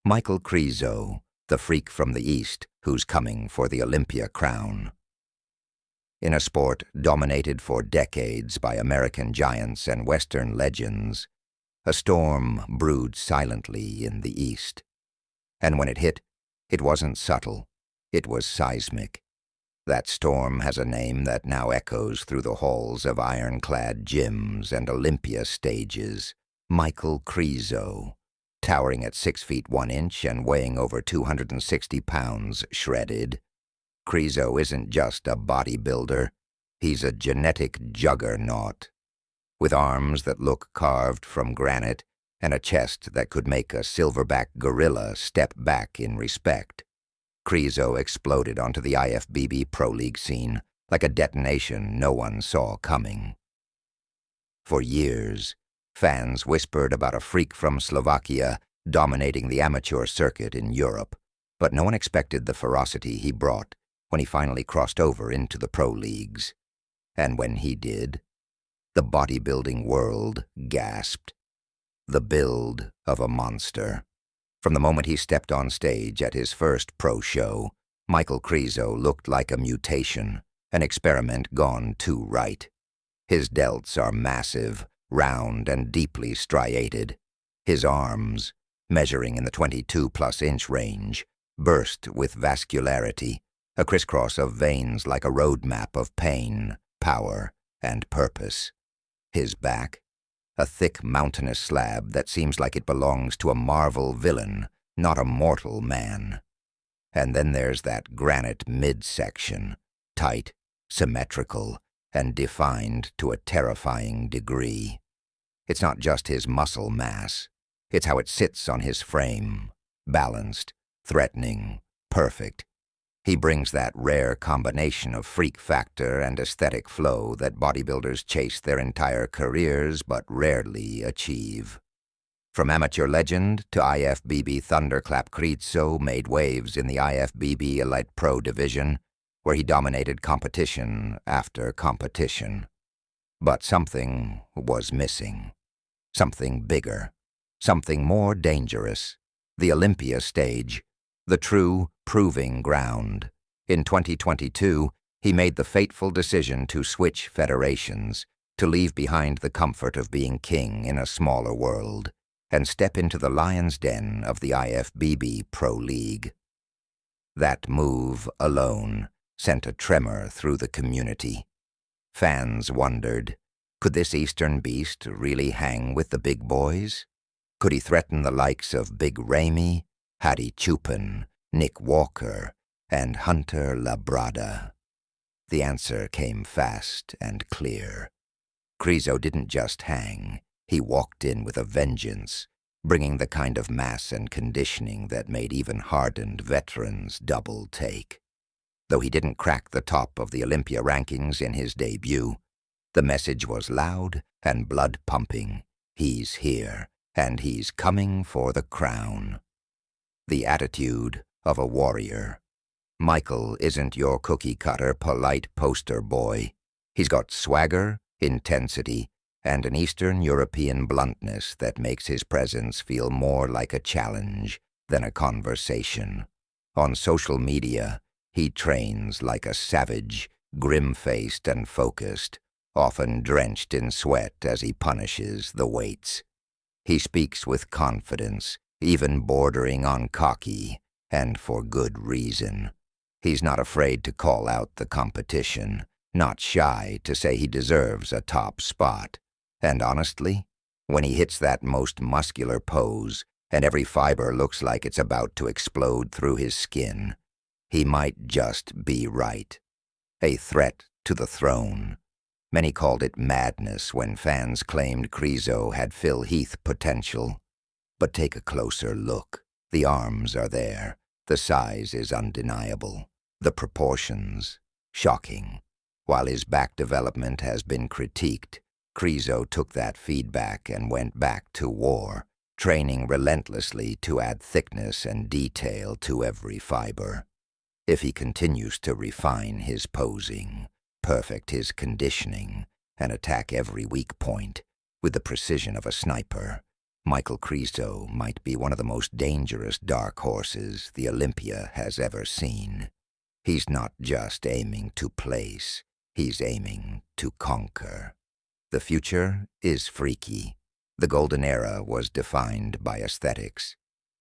Michal Krizo, the freak from the East who's coming for the Olympia crown. In a sport dominated for decades by American giants and Western legends, a storm brewed silently in the East. And when it hit, it wasn't subtle, it was seismic. That storm has a name that now echoes through the halls of ironclad gyms and Olympia stages: Michal Krizo, towering at 6 feet 1 inch and weighing over 260 pounds shredded. Krizo isn't just a bodybuilder, he's a genetic juggernaut. With arms that look carved from granite and a chest that could make a silverback gorilla step back in respect, Krizo exploded onto the IFBB Pro League scene like a detonation no one saw coming. For years, fans whispered about a freak from Slovakia dominating the amateur circuit in Europe, but no one expected the ferocity he brought when he finally crossed over into the pro leagues. And when he did, the bodybuilding world gasped. The build of a monster. From the moment he stepped on stage at his first pro show, Michal Krizo looked like a mutation, an experiment gone too right. His delts are massive, round and deeply striated. His arms, measuring in the 22+ inch range, burst with vascularity, a crisscross of veins like a roadmap of pain, power, and purpose. His back, a thick mountainous slab that seems like it belongs to a Marvel villain, not a mortal man. And then there's that granite midsection, tight, symmetrical, and defined to a terrifying degree. It's not just his muscle mass, it's how it sits on his frame, balanced, threatening, perfect. He brings that rare combination of freak factor and aesthetic flow that bodybuilders chase their entire careers but rarely achieve. From amateur legend to IFBB thunderclap, Krizo made waves in the IFBB Elite Pro division, where he dominated competition after competition. But something was missing. Something bigger. Something more dangerous. The Olympia stage. The true proving ground. In 2022, he made the fateful decision to switch federations, to leave behind the comfort of being king in a smaller world, and step into the lion's den of the IFBB Pro League. That move alone sent a tremor through the community. Fans wondered, could this Eastern beast really hang with the big boys? Could he threaten the likes of Big Ramy, Hattie Chupin, Nick Walker, and Hunter Labrada? The answer came fast and clear. Krizo didn't just hang, he walked in with a vengeance, bringing the kind of mass and conditioning that made even hardened veterans double take. Though he didn't crack the top of the Olympia rankings in his debut, the message was loud and blood-pumping. He's here, and he's coming for the crown. The attitude of a warrior. Michal isn't your cookie-cutter, polite poster boy. He's got swagger, intensity, and an Eastern European bluntness that makes his presence feel more like a challenge than a conversation. On social media, he trains like a savage, grim-faced and focused, often drenched in sweat as he punishes the weights. He speaks with confidence, even bordering on cocky, and for good reason. He's not afraid to call out the competition, not shy to say he deserves a top spot. And honestly, when he hits that most muscular pose, and every fiber looks like it's about to explode through his skin, he might just be right. A threat to the throne. Many called it madness when fans claimed Krizo had Phil Heath potential. But take a closer look. The arms are there. The size is undeniable. The proportions, shocking. While his back development has been critiqued, Krizo took that feedback and went back to war, training relentlessly to add thickness and detail to every fiber. If he continues to refine his posing, perfect his conditioning, and attack every weak point with the precision of a sniper, Michal Krizo might be one of the most dangerous dark horses the Olympia has ever seen. He's not just aiming to place, he's aiming to conquer. The future is freaky. The golden era was defined by aesthetics.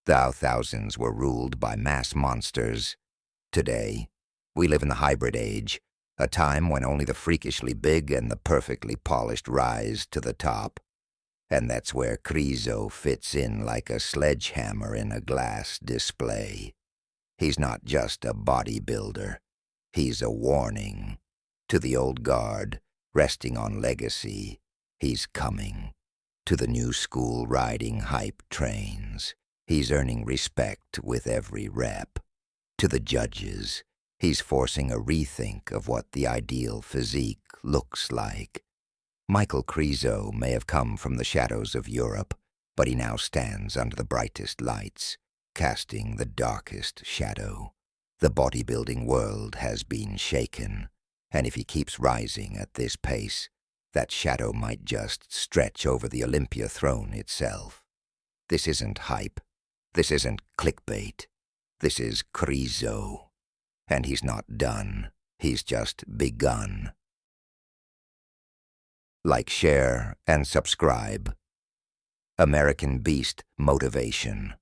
The thousands were ruled by mass monsters. Today, we live in the hybrid age, a time when only the freakishly big and the perfectly polished rise to the top. And that's where Krizo fits in like a sledgehammer in a glass display. He's not just a bodybuilder. He's a warning. To the old guard, resting on legacy, he's coming. To the new school riding hype trains, he's earning respect with every rep. To the judges, he's forcing a rethink of what the ideal physique looks like. Michal Krizo may have come from the shadows of Europe, but he now stands under the brightest lights, casting the darkest shadow. The bodybuilding world has been shaken, and if he keeps rising at this pace, that shadow might just stretch over the Olympia throne itself. This isn't hype. This isn't clickbait. This is Krizo. And he's not done. He's just begun. Like, share, and subscribe. American Beast Motivation.